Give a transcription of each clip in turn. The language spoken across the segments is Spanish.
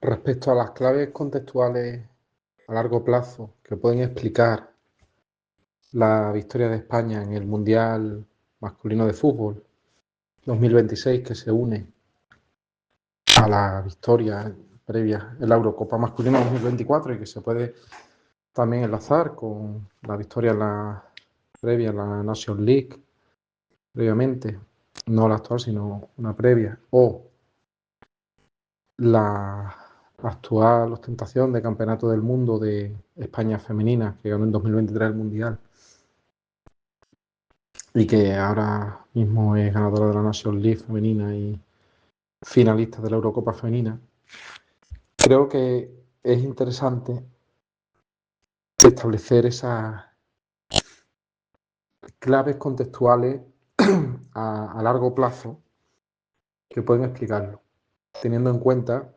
Respecto a las claves contextuales a largo plazo que pueden explicar la victoria de España en el Mundial Masculino de Fútbol 2026, que se une a la victoria previa en la Eurocopa Masculina 2024 y que se puede también enlazar con la victoria previa en la Nations League, previamente, no la actual, sino una previa, o la actual ostentación de Campeonato del Mundo de España femenina, que ganó en 2023 el Mundial y que ahora mismo es ganadora de la Nations League femenina y finalista de la Eurocopa femenina. Creo que es interesante establecer esas claves contextuales a largo plazo que pueden explicarlo, teniendo en cuenta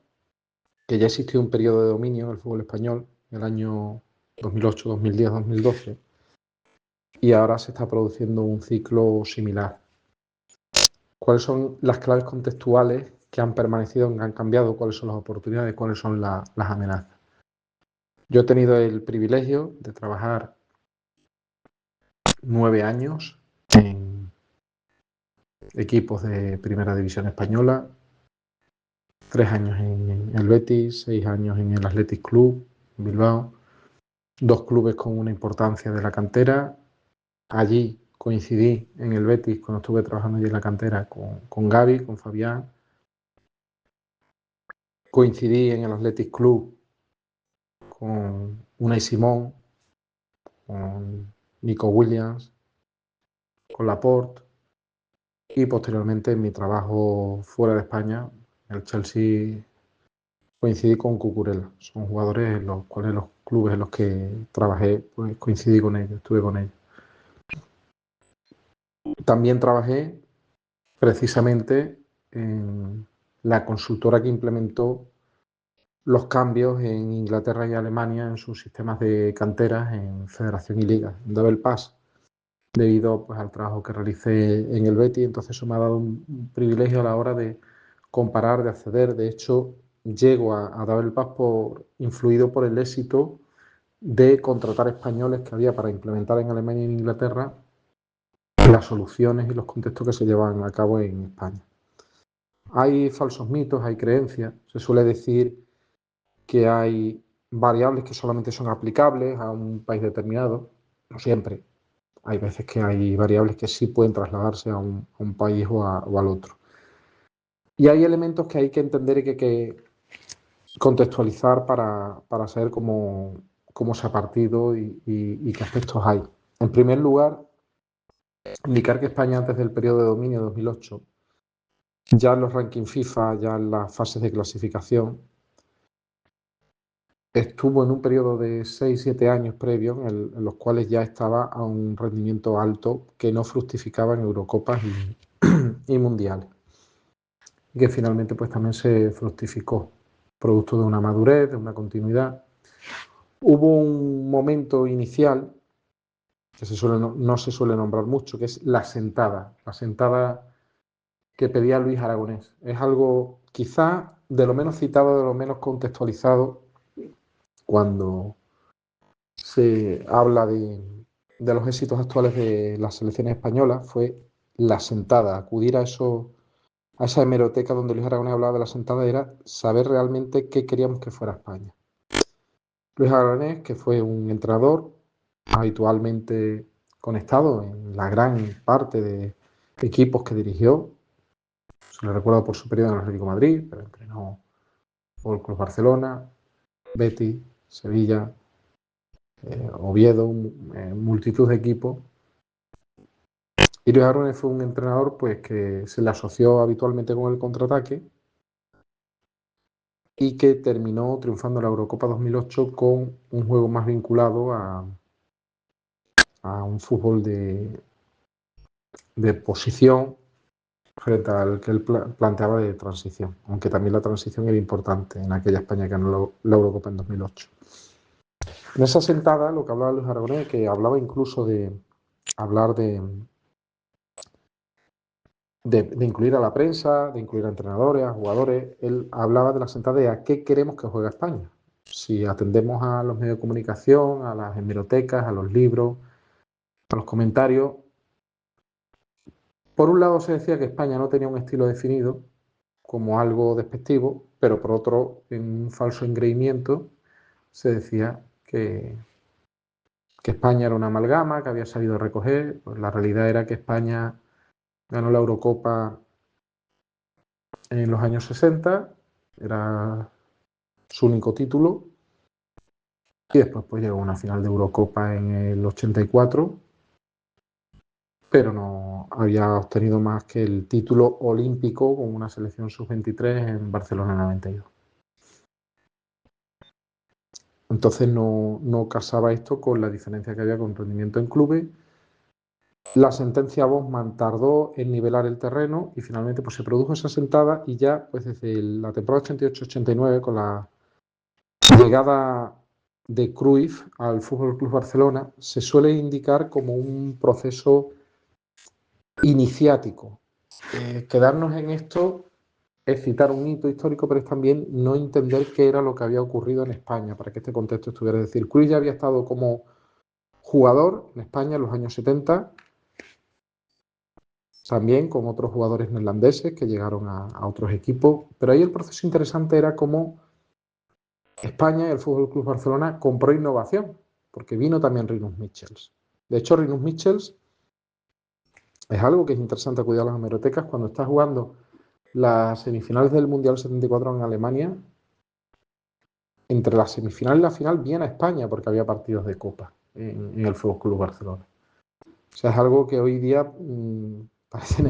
que ya existió un periodo de dominio en el fútbol español en el año 2008, 2010, 2012 y ahora se está produciendo un ciclo similar. ¿Cuáles son las claves contextuales que han permanecido, que han cambiado? ¿Cuáles son las oportunidades? ¿Cuáles son las amenazas? Yo he tenido el privilegio de trabajar 9 años en equipos de Primera División Española, 3 años en el Betis, 6 años en el Athletic Club, en Bilbao, 2 clubes con una importancia de la cantera. Allí coincidí en el Betis, cuando estuve trabajando allí en la cantera, con Gaby, con Fabián. Coincidí en el Athletic Club con Unai Simón, con Nico Williams, con Laporte y posteriormente en mi trabajo fuera de España, en el Chelsea, coincidí con Cucurella. Son jugadores en los cuales los clubes en los que trabajé, pues coincidí con ellos, estuve con ellos. También trabajé precisamente en la consultora que implementó los cambios en Inglaterra y Alemania en sus sistemas de canteras en Federación y Liga, en Double Pass, debido pues, al trabajo que realicé en el Betis. Entonces eso me ha dado un privilegio a la hora de comparar, de acceder. De hecho, llego a Double Pass influido por el éxito de contratar españoles que había para implementar en Alemania y en Inglaterra las soluciones y los contextos que se llevan a cabo en España. Hay falsos mitos, hay creencias. Se suele decir que hay variables que solamente son aplicables a un país determinado. No siempre. Hay veces que hay variables que sí pueden trasladarse a un país o al otro. Y hay elementos que hay que entender y que hay que contextualizar para saber cómo se ha partido y qué aspectos hay. En primer lugar, indicar que España antes del periodo de dominio de 2008, ya en los rankings FIFA, ya en las fases de clasificación, estuvo en un periodo de 6-7 años previos en los cuales ya estaba a un rendimiento alto que no fructificaba en Eurocopas y Mundiales. Y que finalmente pues también se fructificó, producto de una madurez, de una continuidad. Hubo un momento inicial que no se suele nombrar mucho, que es la sentada que pedía Luis Aragonés. Es algo quizá de lo menos citado, de lo menos contextualizado cuando se habla de los éxitos actuales de las selecciones españolas. Fue la sentada, acudir a esa hemeroteca donde Luis Aragonés hablaba de la sentada, era saber realmente qué queríamos que fuera España. Luis Aragonés, que fue un entrenador habitualmente conectado en la gran parte de equipos que dirigió. Se le recuerda por su periodo en el Atlético de Madrid, pero entrenó por el Club Barcelona, Betis, Sevilla, Oviedo, multitud de equipos. Y Luis Aragonés fue un entrenador pues, que se le asoció habitualmente con el contraataque y que terminó triunfando en la Eurocopa 2008 con un juego más vinculado a un fútbol de posición frente al que él planteaba de transición, aunque también la transición era importante en aquella España que ganó la Eurocopa en 2008. En esa sentada, lo que hablaba Luis Aragonés, que hablaba incluso de hablar de de incluir a la prensa, de incluir a entrenadores, a jugadores. Él hablaba de la sentada de a qué queremos que juegue España. Si atendemos a los medios de comunicación, a las hemerotecas, a los libros, a los comentarios. Por un lado se decía que España no tenía un estilo definido, como algo despectivo, pero por otro, en un falso engreimiento, se decía que España era una amalgama, que había sabido recoger. Pues la realidad era que España ganó la Eurocopa en los años 60, era su único título, y después pues llegó a una final de Eurocopa en el 84, pero no había obtenido más que el título olímpico con una selección sub-23 en Barcelona 92. Entonces no casaba esto con la diferencia que había con rendimiento en clubes. La sentencia Bosman tardó en nivelar el terreno y finalmente pues se produjo esa sentada, y ya pues desde la temporada 88-89, con la llegada de Cruyff al Fútbol Club Barcelona, se suele indicar como un proceso iniciático. Quedarnos en esto es citar un hito histórico, pero es también no entender qué era lo que había ocurrido en España para que este contexto estuviera. Es decir, Cruyff ya había estado como jugador en España en los años 70, también con otros jugadores neerlandeses que llegaron a otros equipos, pero ahí el proceso interesante era cómo España y el Fútbol Club Barcelona compró innovación, porque vino también Rinus Michels. De hecho, Rinus Michels es algo que es interesante acudir a las hemerotecas. Cuando está jugando las semifinales del Mundial 74 en Alemania, entre la semifinal y la final viene a España porque había partidos de Copa en el Fútbol Club Barcelona. O sea, es algo que hoy día parece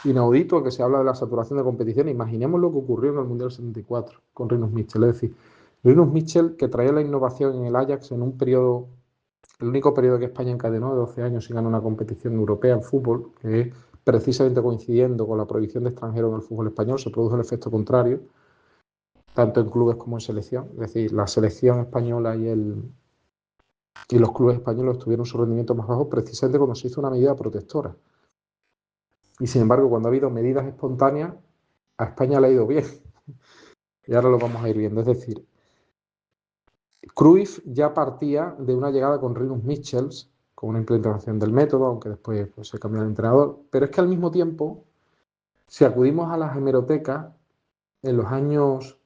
inaudito, que se habla de la saturación de competición. Imaginemos lo que ocurrió en el Mundial 74 con Rinus Michels. Es decir, Rinus Michels, que traía la innovación en el Ajax en un periodo, el único periodo que España encadenó de 12 años sin ganar una competición europea en fútbol, que es precisamente coincidiendo con la prohibición de extranjeros en el fútbol español, se produjo el efecto contrario, tanto en clubes como en selección. Es decir, la selección española y los clubes españoles tuvieron su rendimiento más bajo precisamente cuando se hizo una medida protectora. Y sin embargo, cuando ha habido medidas espontáneas, a España le ha ido bien. Y ahora lo vamos a ir viendo. Es decir, Cruyff ya partía de una llegada con Rinus Michels, con una implementación del método, aunque después pues, se cambió el entrenador. Pero es que al mismo tiempo, si acudimos a las hemerotecas, en los años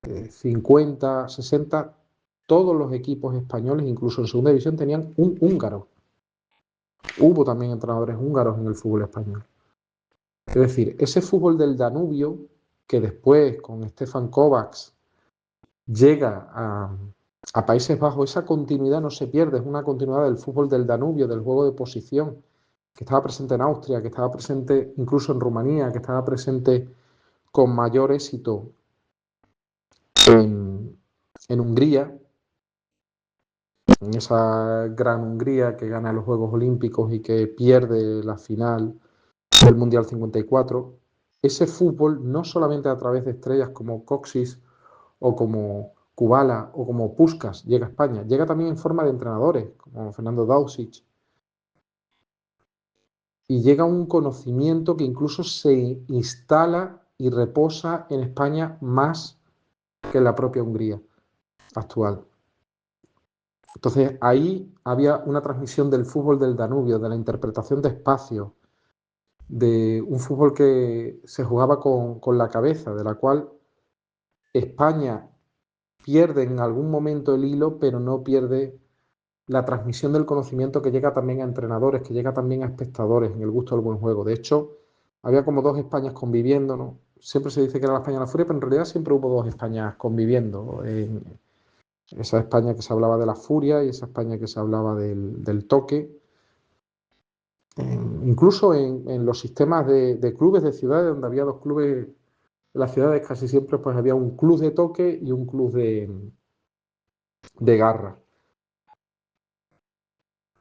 50, 60, todos los equipos españoles, incluso en segunda división, tenían un húngaro. Hubo también entrenadores húngaros en el fútbol español. Es decir, ese fútbol del Danubio, que después con Stefan Kovacs llega a Países Bajos, esa continuidad no se pierde, es una continuidad del fútbol del Danubio, del juego de posición, que estaba presente en Austria, que estaba presente incluso en Rumanía, que estaba presente con mayor éxito en Hungría, en esa gran Hungría que gana los Juegos Olímpicos y que pierde la final del Mundial 54. Ese fútbol, no solamente a través de estrellas como Coxis o como Kubala o como Puskás llega a España, llega también en forma de entrenadores como Fernando Dausic, y llega un conocimiento que incluso se instala y reposa en España más que en la propia Hungría actual. Entonces ahí había una transmisión del fútbol del Danubio, de la interpretación de espacios, de un fútbol que se jugaba con la cabeza, de la cual España pierde en algún momento el hilo, pero no pierde la transmisión del conocimiento, que llega también a entrenadores, que llega también a espectadores en el gusto del buen juego. De hecho, había como dos Españas conviviendo, ¿no? Siempre se dice que era la España de la furia, pero en realidad siempre hubo dos Españas conviviendo. Esa España que se hablaba de la furia y esa España que se hablaba del toque. Incluso en los sistemas de clubes de ciudades, donde había dos clubes, en las ciudades casi siempre pues había un club de toque y un club de garra.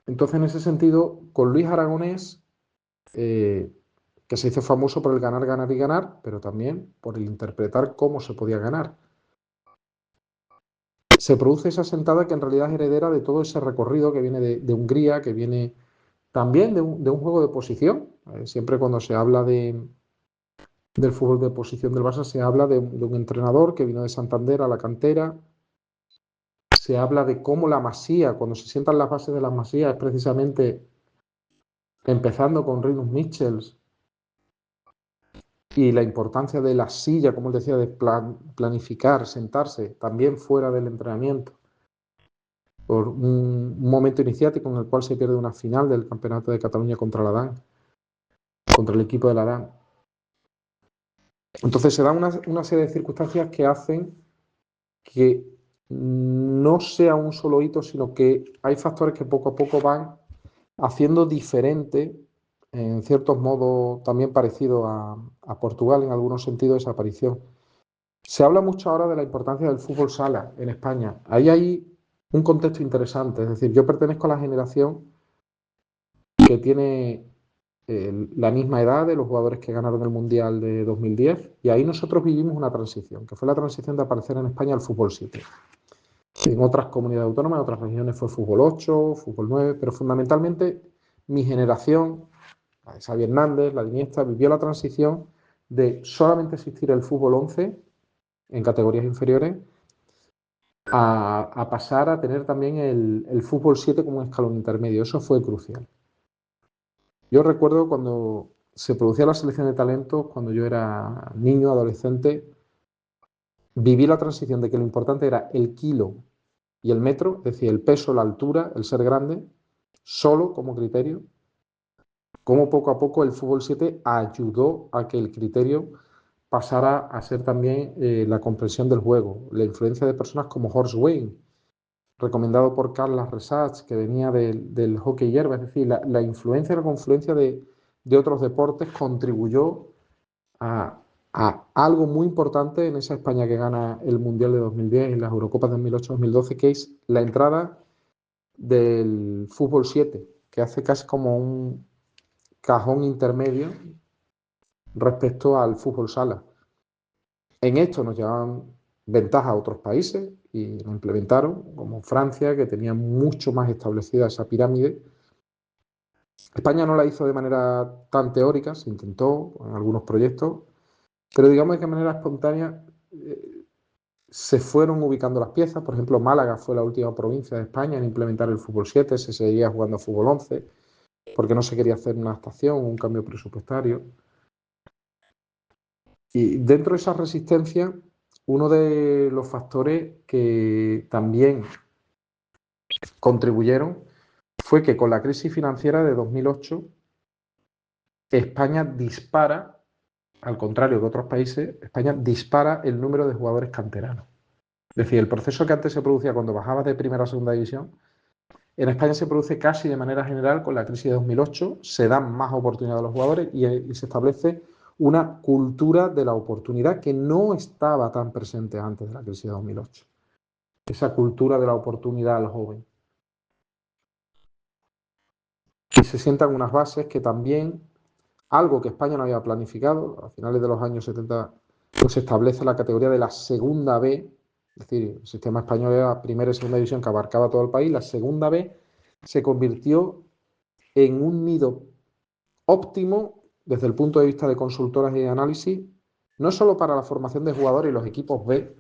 Entonces, en ese sentido, con Luis Aragonés, que se hizo famoso por el ganar, ganar y ganar, pero también por el interpretar cómo se podía ganar, se produce esa sentada que en realidad es heredera de todo ese recorrido que viene de Hungría, que viene también de un juego de posición. Siempre cuando se habla del fútbol de posición del Barça se habla de un entrenador que vino de Santander a la cantera. Se habla de cómo la Masía, cuando se sientan las bases de la Masía, es precisamente empezando con Rinus Michels y la importancia de la silla, como él decía, de planificar, sentarse, también fuera del entrenamiento, por un momento iniciático en el cual se pierde una final del Campeonato de Cataluña contra la DAN, contra el equipo de la DAN. Entonces se dan una serie de circunstancias que hacen que no sea un solo hito, sino que hay factores que poco a poco van haciendo diferente, en ciertos modos también parecido a Portugal en algunos sentidos, esa aparición. Se habla mucho ahora de la importancia del fútbol sala en España. Ahí hay un contexto interesante, es decir, yo pertenezco a la generación que tiene la misma edad de los jugadores que ganaron el Mundial de 2010 y ahí nosotros vivimos una transición, que fue la transición de aparecer en España el fútbol 7. En otras comunidades autónomas, en otras regiones fue fútbol 8, fútbol 9, pero fundamentalmente mi generación, la de Xavi Hernández, la de Iniesta, vivió la transición de solamente existir el fútbol 11 en categorías inferiores a pasar a tener también el fútbol 7 como un escalón intermedio. Eso fue crucial. Yo recuerdo cuando se producía la selección de talentos, cuando yo era niño, adolescente, viví la transición de que lo importante era el kilo y el metro, es decir, el peso, la altura, el ser grande, solo como criterio. Como poco a poco el fútbol 7 ayudó a que el criterio pasara a ser también la comprensión del juego, la influencia de personas como Horst Wayne, recomendado por Carles Resach, que venía del hockey hierba, es decir, la influencia y la confluencia de otros deportes contribuyó a algo muy importante en esa España que gana el Mundial de 2010 y las Eurocopas de 2008-2012, que es la entrada del fútbol 7, que hace casi como un cajón intermedio respecto al fútbol sala. En esto nos llevaban ventaja a otros países y lo implementaron, como Francia, que tenía mucho más establecida esa pirámide. España no la hizo de manera tan teórica, se intentó en algunos proyectos, pero digamos que de manera espontánea se fueron ubicando las piezas. Por ejemplo, Málaga fue la última provincia de España en implementar el fútbol 7, se seguía jugando fútbol 11, porque no se quería hacer una adaptación, un cambio presupuestario. Y dentro de esa resistencia, uno de los factores que también contribuyeron fue que con la crisis financiera de 2008, España dispara, al contrario que otros países, España dispara el número de jugadores canteranos. Es decir, el proceso que antes se producía cuando bajaba de primera a segunda división, en España se produce casi de manera general con la crisis de 2008, se dan más oportunidades a los jugadores y se establece una cultura de la oportunidad que no estaba tan presente antes de la crisis de 2008. Esa cultura de la oportunidad al joven. Y se sientan unas bases que también, algo que España no había planificado, a finales de los años 70, pues se establece la categoría de la segunda B, es decir, el sistema español era primera y segunda división que abarcaba todo el país, la segunda B se convirtió en un nido óptimo desde el punto de vista de consultoras y de análisis, no solo para la formación de jugadores y los equipos B,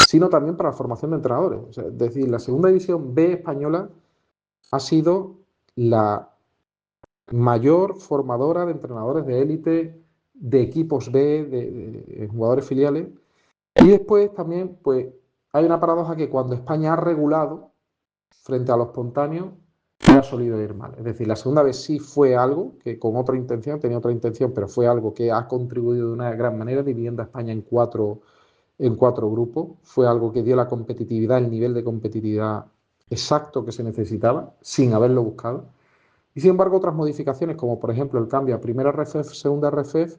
sino también para la formación de entrenadores. O sea, es decir, la segunda división B española ha sido la mayor formadora de entrenadores de élite, de equipos B, de jugadores filiales. Y después también, pues, hay una paradoja que cuando España ha regulado frente a lo espontáneo, ha solido ir mal. Es decir, la segunda vez sí fue algo que con otra intención, tenía otra intención, pero fue algo que ha contribuido de una gran manera, dividiendo a España en cuatro grupos. Fue algo que dio la competitividad, el nivel de competitividad exacto que se necesitaba, sin haberlo buscado. Y sin embargo, otras modificaciones, como por ejemplo el cambio a primera RFEF, segunda RFEF,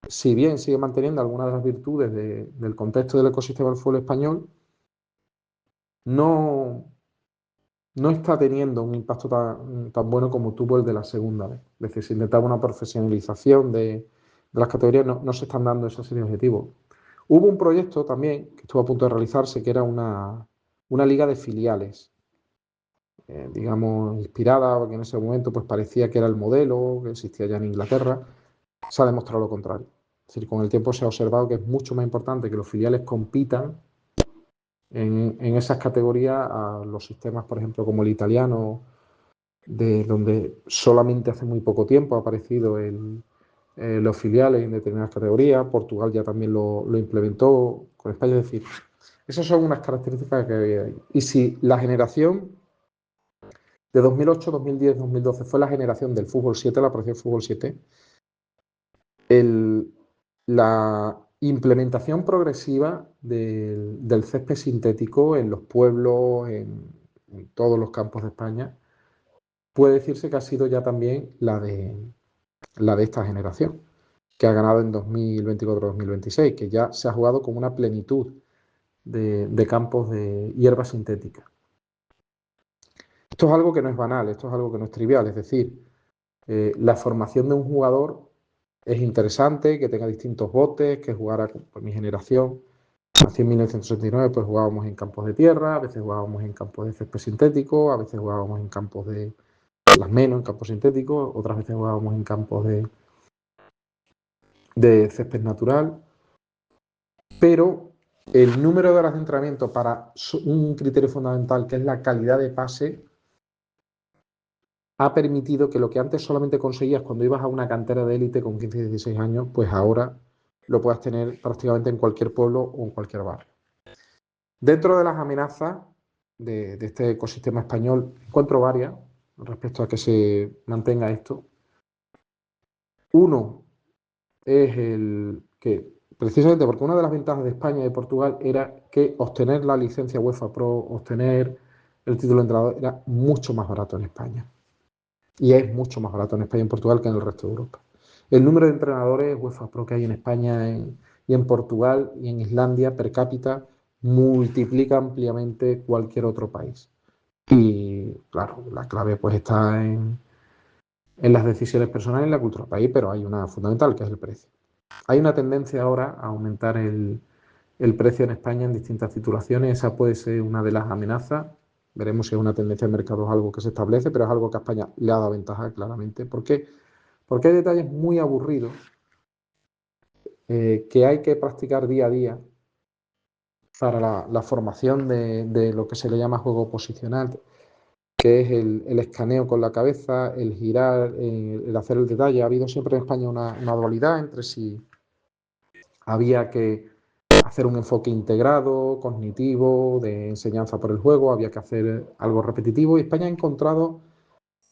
si bien sigue manteniendo algunas de las virtudes del contexto del ecosistema del fútbol español, no, no está teniendo un impacto tan bueno como tuvo el de la segunda vez. Es decir, se intentaba una profesionalización de las categorías, no se están dando esa serie de objetivos. Hubo un proyecto también que estuvo a punto de realizarse, que era una liga de filiales. digamos, inspirada, porque en ese momento pues parecía que era el modelo que existía ya en Inglaterra, se ha demostrado lo contrario. Es decir, con el tiempo se ha observado que es mucho más importante que los filiales compitan en esas categorías a los sistemas, por ejemplo, como el italiano, de donde solamente hace muy poco tiempo ha aparecido los filiales en determinadas categorías. Portugal ya también lo implementó con España. Es decir, esas son unas características que había ahí. Y si la generación de 2008, 2010, 2012 fue la generación del fútbol 7, la aparición del fútbol 7, la implementación progresiva del césped sintético en los pueblos, en todos los campos de España, puede decirse que ha sido ya también la de esta generación, que ha ganado en 2024-2026, que ya se ha jugado con una plenitud de campos de hierba sintética. Esto es algo que no es banal, esto es algo que no es trivial, es decir, la formación de un jugador es interesante, que tenga distintos botes, que jugara por mi generación. Nací en 1969, pues jugábamos en campos de tierra, a veces jugábamos en campos de césped sintético, a veces jugábamos en campos de las menos, en campos sintéticos, otras veces jugábamos en campos de césped natural, pero el número de horas de entrenamiento para un criterio fundamental, que es la calidad de pase, ha permitido que lo que antes solamente conseguías cuando ibas a una cantera de élite con 15 y 16 años, pues ahora lo puedas tener prácticamente en cualquier pueblo o en cualquier barrio. Dentro de las amenazas de este ecosistema español, encuentro varias respecto a que se mantenga esto. Uno es el que, precisamente porque una de las ventajas de España y de Portugal era que obtener la licencia UEFA Pro, obtener el título de entrenador, era mucho más barato en España. Y es mucho más barato en España y en Portugal que en el resto de Europa. El número de entrenadores UEFA Pro que hay en España y en Portugal y en Islandia per cápita multiplica ampliamente cualquier otro país. Y claro, la clave pues está en las decisiones personales y en la cultura del país, pero hay una fundamental que es el precio. Hay una tendencia ahora a aumentar el precio en España en distintas titulaciones. Esa puede ser una de las amenazas. Veremos si es una tendencia de mercado o algo que se establece, pero es algo que a España le ha dado ventaja claramente. ¿Por qué? Porque hay detalles muy aburridos que hay que practicar día a día para la formación de lo que se le llama juego posicional, que es el escaneo con la cabeza, el girar, el hacer el detalle. Ha habido siempre en España una dualidad entre si había que hacer un enfoque integrado, cognitivo, de enseñanza por el juego, había que hacer algo repetitivo, y España ha encontrado,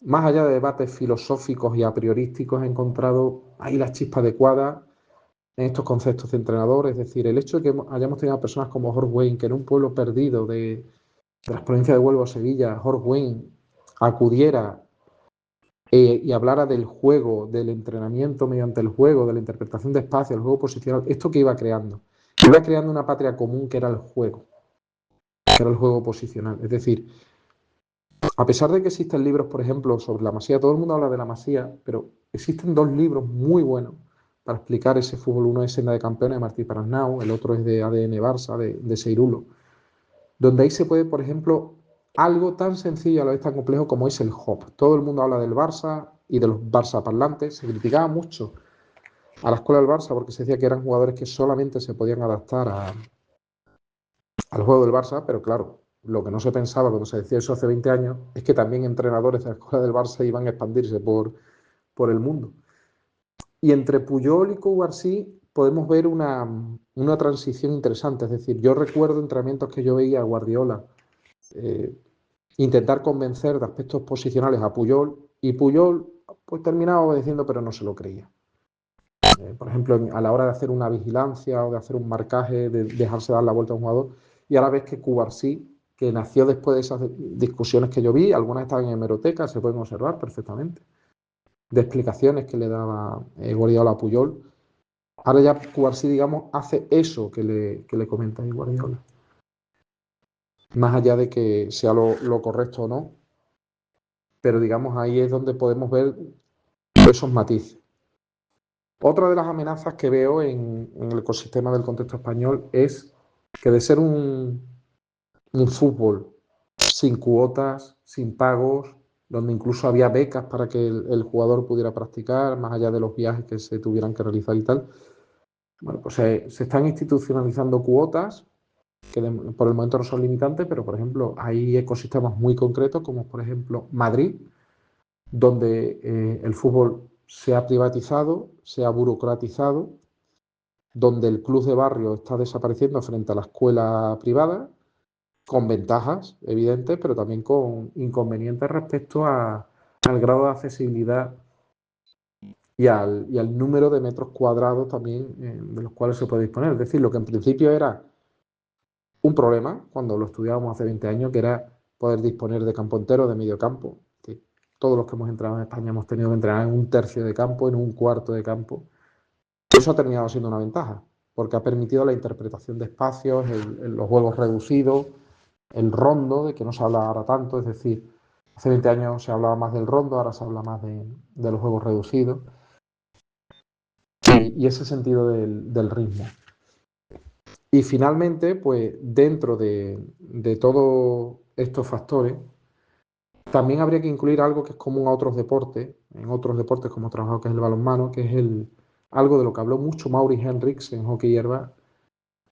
más allá de debates filosóficos y a priorísticos, ha encontrado ahí la chispa adecuada en estos conceptos de entrenador. Es decir, el hecho de que hayamos tenido a personas como Jorge Wayne, que en un pueblo perdido de las provincias de Huelva o Sevilla, Jorge Wayne acudiera y hablara del juego, del entrenamiento mediante el juego, de la interpretación de espacio, el juego posicional, esto que iba creando. Iba creando una patria común que era el juego, que era el juego posicional. Es decir, a pesar de que existen libros, por ejemplo, sobre la Masía, todo el mundo habla de la Masía, pero existen dos libros muy buenos para explicar ese fútbol. Uno es Senda de Campeones de Martí Parasnau, el otro es de ADN Barça, de Seirulo, donde ahí se puede, por ejemplo, algo tan sencillo a la vez tan complejo como es el hop. Todo el mundo habla del Barça y de los Barça parlantes. Se criticaba mucho a la escuela del Barça porque se decía que eran jugadores que solamente se podían adaptar al juego del Barça, pero claro, lo que no se pensaba cuando se decía eso hace 20 años es que también entrenadores de la escuela del Barça iban a expandirse por el mundo. Y entre Puyol y Cubarsí podemos ver una transición interesante. Es decir, yo recuerdo entrenamientos que yo veía a Guardiola intentar convencer de aspectos posicionales a Puyol, y Puyol pues terminaba obedeciendo, pero no se lo creía. Por ejemplo, a la hora de hacer una vigilancia o de hacer un marcaje, de dejarse dar la vuelta a un jugador, y ahora ves que Cubarsí, que nació después de esas discusiones que yo vi, algunas estaban en hemeroteca, se pueden observar perfectamente, de explicaciones que le daba Guardiola a Puyol. Ahora ya Cubarsí, digamos, hace eso que le comenta ahí Guardiola. Más allá de que sea lo correcto o no, pero digamos ahí es donde podemos ver esos matices. Otra de las amenazas que veo en el ecosistema del contexto español es que de ser un fútbol sin cuotas, sin pagos, donde incluso había becas para que el jugador pudiera practicar, más allá de los viajes que se tuvieran que realizar y tal. Bueno, pues se están institucionalizando cuotas que por el momento no son limitantes, pero por ejemplo hay ecosistemas muy concretos, como por ejemplo Madrid, donde el fútbol se ha privatizado, se ha burocratizado, donde el club de barrio está desapareciendo frente a la escuela privada, con ventajas evidentes, pero también con inconvenientes respecto al grado de accesibilidad y al número de metros cuadrados también de los cuales se puede disponer. Es decir, lo que en principio era un problema cuando lo estudiábamos hace 20 años, que era poder disponer de campo entero, de medio campo. Que todos los que hemos entrado en España hemos tenido que entrenar en un tercio de campo, en un cuarto de campo. Eso ha terminado siendo una ventaja, porque ha permitido la interpretación de espacios, los juegos reducidos, el rondo, de que no se habla ahora tanto, es decir, hace 20 años se hablaba más del rondo, ahora se habla más de los juegos reducidos, y ese sentido del ritmo. Y finalmente, pues dentro de todos estos factores, también habría que incluir algo que es común a otros deportes, en otros deportes como he trabajado, que es el balonmano, que es algo de lo que habló mucho Mauri Henriks en hockey hierba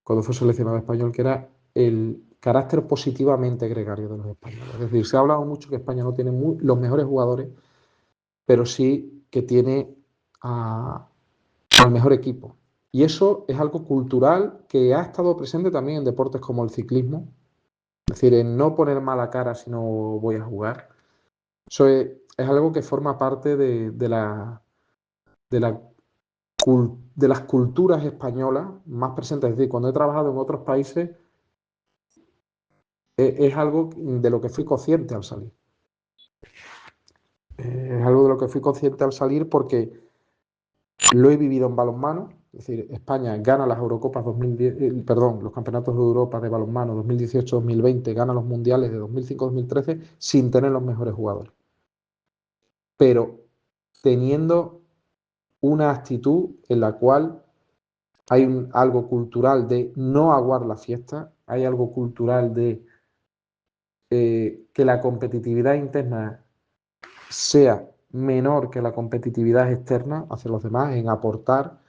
cuando fue seleccionado español, que era el carácter positivamente gregario de los españoles. Es decir, se ha hablado mucho que España no tiene los mejores jugadores, pero sí que tiene al mejor equipo. Y eso es algo cultural que ha estado presente también en deportes como el ciclismo. Es decir, en no poner mala cara si no voy a jugar. Eso es algo que forma parte de las culturas españolas más presentes. Es decir, cuando he trabajado en otros países, es algo de lo que fui consciente al salir. Es algo de lo que fui consciente al salir porque lo he vivido en balonmano. Es decir, España gana las Eurocopas 2010, los campeonatos de Europa de balonmano 2018-2020, gana los mundiales de 2005-2013 sin tener los mejores jugadores. Pero teniendo una actitud en la cual hay algo cultural de no aguar la fiesta, hay algo cultural de que la competitividad interna sea menor que la competitividad externa hacia los demás, en aportar.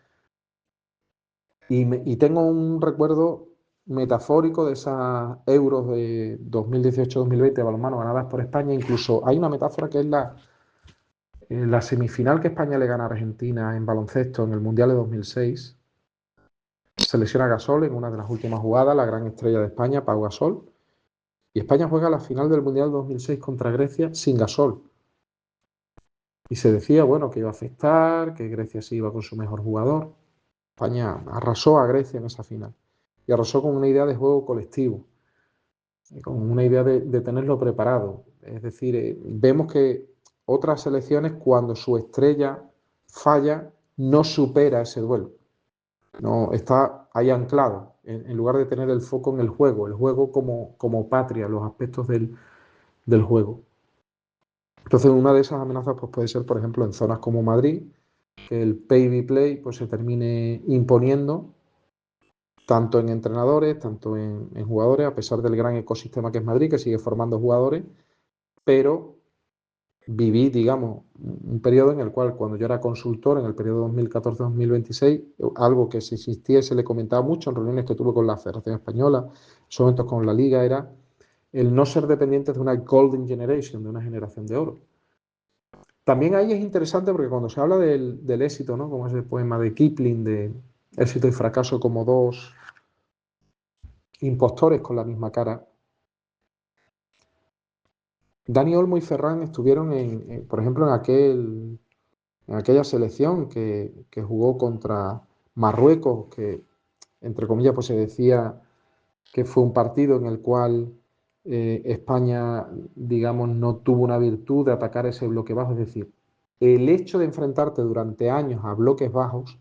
Y tengo un recuerdo metafórico de esas euros de 2018-2020 de balonmano ganadas por España. Incluso hay una metáfora que es la semifinal que España le gana a Argentina en baloncesto en el Mundial de 2006. Se lesiona Gasol en una de las últimas jugadas, la gran estrella de España, Pau Gasol. Y España juega la final del Mundial 2006 contra Grecia sin Gasol. Y se decía, bueno, que iba a afectar, que Grecia sí iba con su mejor jugador. España arrasó a Grecia en esa final. Y arrasó con una idea de juego colectivo, con una idea de tenerlo preparado. Es decir, vemos que otras selecciones, cuando su estrella falla, no supera ese duelo. No, está ahí anclado, en lugar de tener el foco en el juego como patria, los aspectos del juego. Entonces, una de esas amenazas pues, puede ser, por ejemplo, en zonas como Madrid, que el pay-by-play pues, se termine imponiendo tanto en entrenadores, tanto en jugadores, a pesar del gran ecosistema que es Madrid, que sigue formando jugadores, pero viví, digamos, un periodo en el cual cuando yo era consultor, en el periodo 2014-2026, algo que si existiese le comentaba mucho en reuniones que tuve con la Federación Española, en esos momentos con la Liga, era el no ser dependientes de una Golden Generation, de una generación de oro. También ahí es interesante porque cuando se habla del éxito, ¿no? Como ese poema de Kipling, de éxito y fracaso como dos impostores con la misma cara, Dani Olmo y Ferran estuvieron, por ejemplo, en aquella selección que jugó contra Marruecos, que entre comillas pues se decía que fue un partido en el cual España, digamos, no tuvo una virtud de atacar ese bloque bajo. Es decir, el hecho de enfrentarte durante años a bloques bajos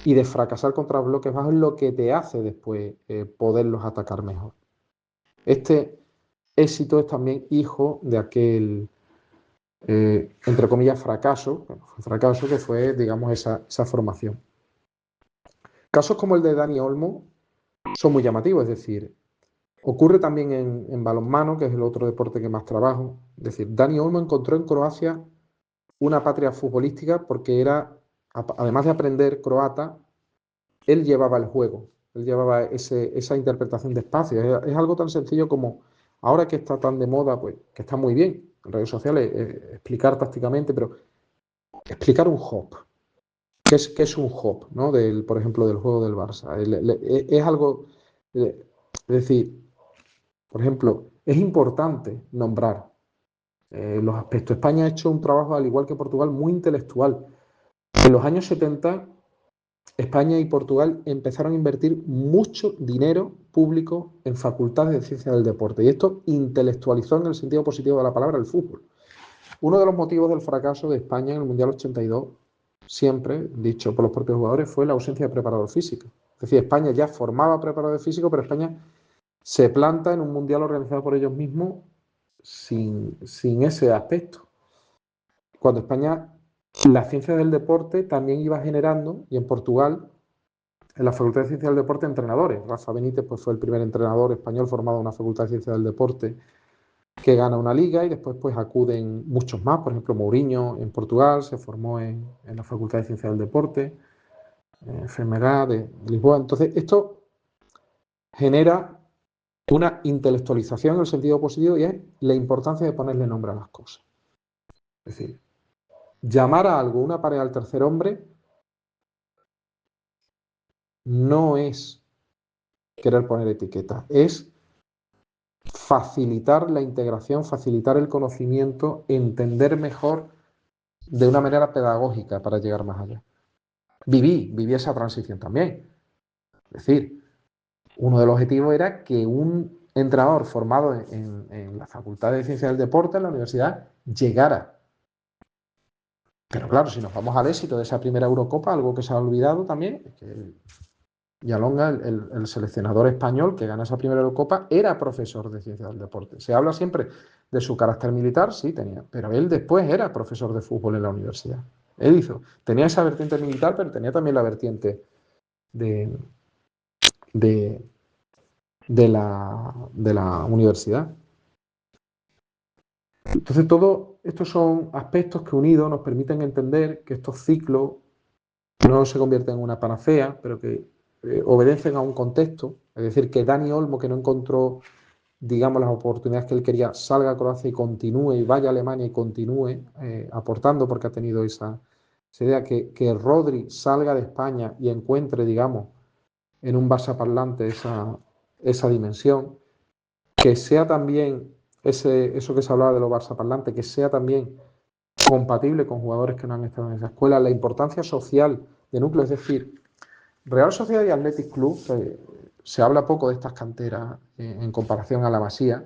y de fracasar contra bloques bajos es lo que te hace después poderlos atacar mejor. Este éxito es también hijo de aquel, entre comillas, fracaso que fue, digamos, esa formación. Casos como el de Dani Olmo son muy llamativos, es decir, Ocurre también en balonmano, que es el otro deporte que más trabajo. Es decir, Dani Olmo encontró en Croacia una patria futbolística porque era, además de aprender croata, él llevaba el juego, él llevaba esa interpretación de espacio. Es algo tan sencillo como, ahora que está tan de moda, pues que está muy bien en redes sociales, explicar tácticamente, pero explicar un hop. Qué es un hop, ¿no? Por ejemplo, del juego del Barça? Es algo, es decir, por ejemplo, es importante nombrar los aspectos. España ha hecho un trabajo, al igual que Portugal, muy intelectual. En los años 70, España y Portugal empezaron a invertir mucho dinero público en facultades de ciencia del deporte. Y esto intelectualizó en el sentido positivo de la palabra el fútbol. Uno de los motivos del fracaso de España en el Mundial 82, siempre dicho por los propios jugadores, fue la ausencia de preparador físico. Es decir, España ya formaba preparador físico, pero España se planta en un Mundial organizado por ellos mismos sin ese aspecto. Cuando España, la ciencia del deporte también iba generando, y en Portugal, en la Facultad de Ciencias del Deporte, entrenadores. Rafa Benítez pues, fue el primer entrenador español formado en una Facultad de Ciencias del Deporte que gana una liga, y después pues acuden muchos más. Por ejemplo, Mourinho en Portugal se formó en la Facultad de Ciencias del Deporte, Enfermedad de Lisboa. Entonces, esto genera una intelectualización en el sentido positivo, y es la importancia de ponerle nombre a las cosas. Es decir, llamar a algo una pareja al tercer hombre no es querer poner etiqueta, es facilitar la integración, facilitar el conocimiento, entender mejor de una manera pedagógica para llegar más allá. Viví esa transición también. Es decir, uno de los objetivos era que un entrenador formado en la Facultad de Ciencias del Deporte, en la universidad, llegara. Pero claro, si nos vamos al éxito de esa primera Eurocopa, algo que se ha olvidado también, es que Yalonga, el seleccionador español que gana esa primera Eurocopa, era profesor de Ciencias del Deporte. Se habla siempre de su carácter militar, sí tenía, pero él después era profesor de fútbol en la universidad. Tenía esa vertiente militar, pero tenía también la vertiente de, de, de la universidad. Entonces, todos estos son aspectos que unidos nos permiten entender que estos ciclos no se convierten en una panacea, pero que obedecen a un contexto. Es decir, que Dani Olmo, que no encontró, digamos, las oportunidades que él quería, salga a Croacia y continúe, y vaya a Alemania y continúe aportando, porque ha tenido esa idea. Que Rodri salga de España y encuentre, digamos, en un Barça parlante esa dimensión. Que sea también eso que se hablaba de los Barça parlantes, que sea también compatible con jugadores que no han estado en esa escuela. La importancia social de núcleo, es decir, Real Sociedad y Athletic Club, se habla poco de estas canteras en comparación a la Masía,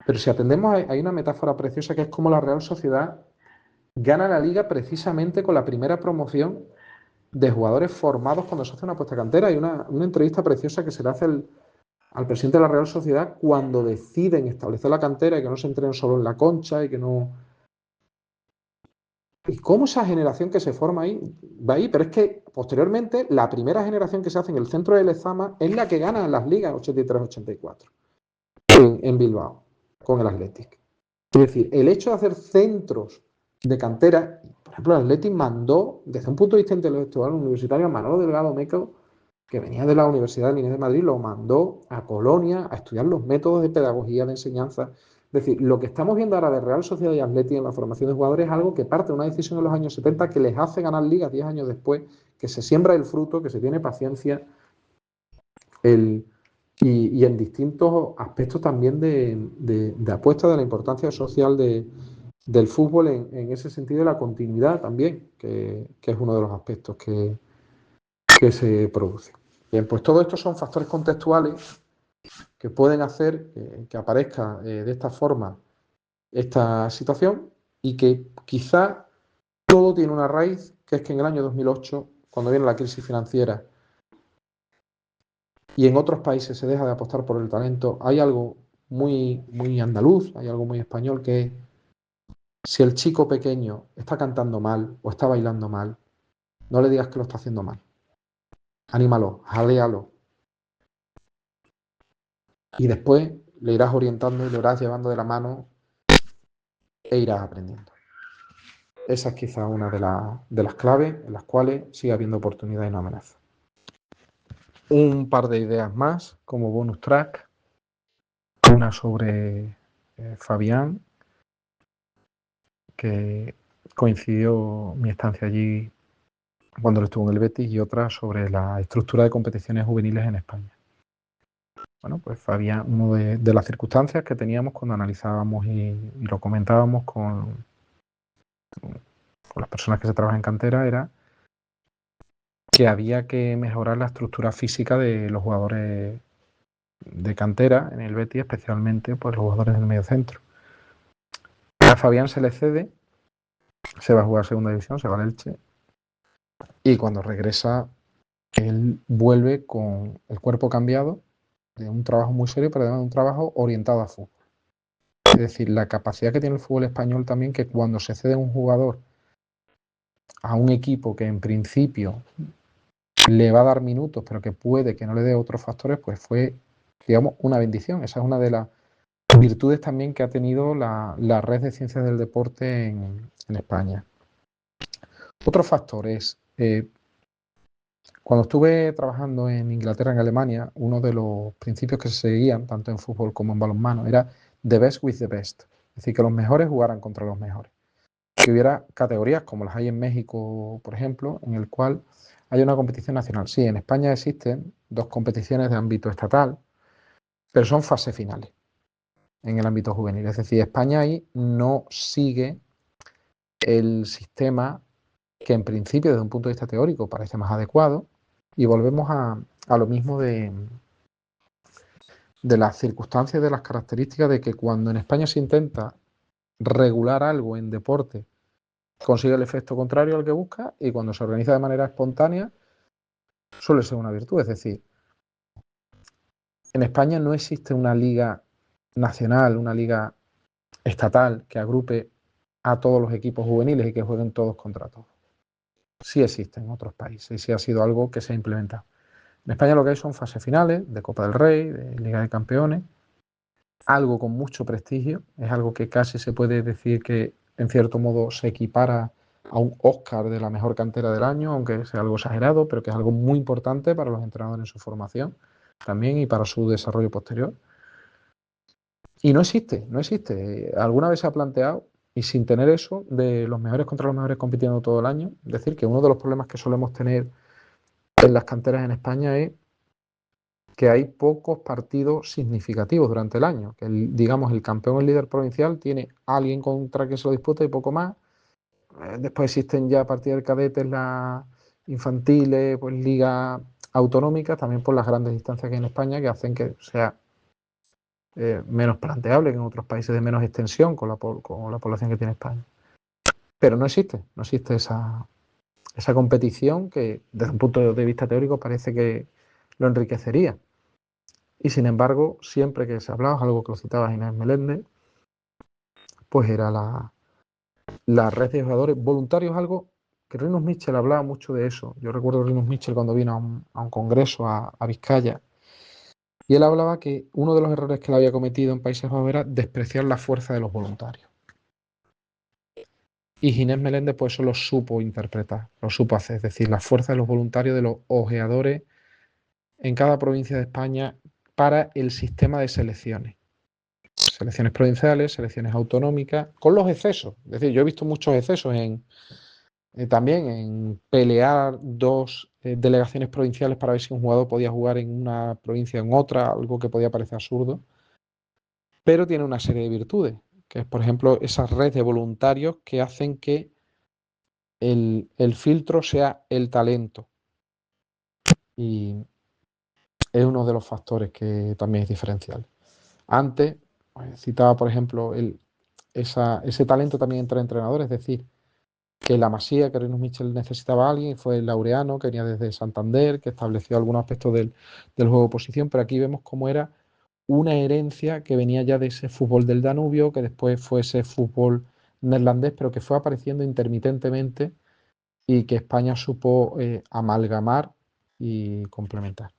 pero si atendemos, hay una metáfora preciosa que es como la Real Sociedad gana la liga precisamente con la primera promoción de jugadores formados cuando se hace una puesta cantera. Hay una entrevista preciosa que se le hace al presidente de la Real Sociedad cuando deciden establecer la cantera y que no se entrenen solo en la Concha y que no... ¿Y cómo esa generación que se forma ahí va ahí? Pero es que posteriormente la primera generación que se hace en el centro de Lezama es la que gana las ligas 83-84 en Bilbao con el Athletic. Es decir, el hecho de hacer centros de cantera, por ejemplo, el Athletic mandó, desde un punto de vista intelectual universitario, a Manolo Delgado Meco, que venía de la Universidad de Linares de Madrid, lo mandó a Colonia a estudiar los métodos de pedagogía, de enseñanza. Es decir, lo que estamos viendo ahora de Real Sociedad y Athletic en la formación de jugadores es algo que parte de una decisión en los años 70 que les hace ganar ligas 10 años después, que se siembra el fruto, que se tiene paciencia y en distintos aspectos también de apuesta de la importancia social del fútbol en ese sentido, de la continuidad también, que es uno de los aspectos que se produce. Bien, pues todo esto son factores contextuales que pueden hacer que aparezca de esta forma esta situación, y que quizá todo tiene una raíz, que es que en el año 2008, cuando viene la crisis financiera y en otros países se deja de apostar por el talento, hay algo muy, muy andaluz, hay algo muy español, que es: si el chico pequeño está cantando mal o está bailando mal, no le digas que lo está haciendo mal. Anímalo, jaléalo. y después le irás orientando y le irás llevando de la mano e irás aprendiendo. Esa es quizá una de las claves en las cuales sigue habiendo oportunidad y no amenaza. Un par de ideas más como bonus track. Una sobre Fabián, que coincidió mi estancia allí cuando él estuvo en el Betis, y otra sobre la estructura de competiciones juveniles en España. Bueno, pues Fabián, una de las circunstancias que teníamos cuando analizábamos y lo comentábamos con las personas que se trabajan en cantera era que había que mejorar la estructura física de los jugadores de cantera en el Betis, especialmente pues, los jugadores del medio centro. A Fabián se le cede, se va a jugar segunda división, se va al Elche, y cuando regresa él vuelve con el cuerpo cambiado, de un trabajo muy serio, pero además de un trabajo orientado a fútbol. Es decir, la capacidad que tiene el fútbol español también, que cuando se cede un jugador a un equipo que en principio le va a dar minutos, pero que puede que no le dé otros factores, pues fue, digamos, una bendición. Esa es una de las virtudes también que ha tenido la red de ciencias del deporte en España. Otro factor es, cuando estuve trabajando en Inglaterra, en Alemania, uno de los principios que se seguían, tanto en fútbol como en balonmano, era the best with the best. Es decir, que los mejores jugaran contra los mejores. Que hubiera categorías como las hay en México, por ejemplo, en el cual hay una competición nacional. Sí, en España existen dos competiciones de ámbito estatal, pero son fases finales en el ámbito juvenil. Es decir, España ahí no sigue el sistema que en principio desde un punto de vista teórico parece más adecuado, y volvemos a lo mismo de las circunstancias, de las características de que cuando en España se intenta regular algo en deporte, consigue el efecto contrario al que busca, y cuando se organiza de manera espontánea suele ser una virtud. Es decir, en España no existe una liga nacional, una liga estatal que agrupe a todos los equipos juveniles y que jueguen todos contra todos. Sí existe en otros países y sí ha sido algo que se ha implementado. En España lo que hay son fases finales de Copa del Rey, de Liga de Campeones, algo con mucho prestigio, es algo que casi se puede decir que en cierto modo se equipara a un Oscar de la mejor cantera del año, aunque sea algo exagerado, pero que es algo muy importante para los entrenadores en su formación también y para su desarrollo posterior. Y no existe, no existe. Alguna vez se ha planteado, y sin tener eso, de los mejores contra los mejores compitiendo todo el año, es decir, que uno de los problemas que solemos tener en las canteras en España es que hay pocos partidos significativos durante el año, que digamos el campeón, el líder provincial, tiene a alguien contra quien se lo disputa y poco más. Después existen ya partidas de cadetes, las infantiles, pues ligas autonómicas, también por las grandes distancias que hay en España, que hacen que sea menos planteable que en otros países de menos extensión con la población que tiene España. Pero no existe esa competición que desde un punto de vista teórico parece que lo enriquecería. Y sin embargo, siempre que se hablaba, algo que lo citaba Inés Meléndez, pues era la red de jugadores voluntarios, algo que Rinus Michel hablaba mucho de eso. Yo recuerdo a Rinus Michel cuando vino a un congreso a Vizcaya, y él hablaba que uno de los errores que él había cometido en Países Bajos era despreciar la fuerza de los voluntarios. Y Ginés Meléndez pues eso lo supo interpretar, lo supo hacer, es decir, la fuerza de los voluntarios, de los ojeadores en cada provincia de España para el sistema de selecciones. Selecciones provinciales, selecciones autonómicas, con los excesos. Es decir, yo he visto muchos excesos también en pelear dos delegaciones provinciales para ver si un jugador podía jugar en una provincia o en otra, algo que podía parecer absurdo, pero tiene una serie de virtudes, que es, por ejemplo, esa red de voluntarios que hacen que el filtro sea el talento. Y es uno de los factores que también es diferencial. Antes, pues, citaba, por ejemplo, ese talento también entre entrenadores, es decir, que la Masía, que Rinus Michel necesitaba a alguien, fue el Laureano, que venía desde Santander, que estableció algunos aspectos del juego de posición, pero aquí vemos cómo era una herencia que venía ya de ese fútbol del Danubio, que después fue ese fútbol neerlandés, pero que fue apareciendo intermitentemente y que España supo amalgamar y complementar.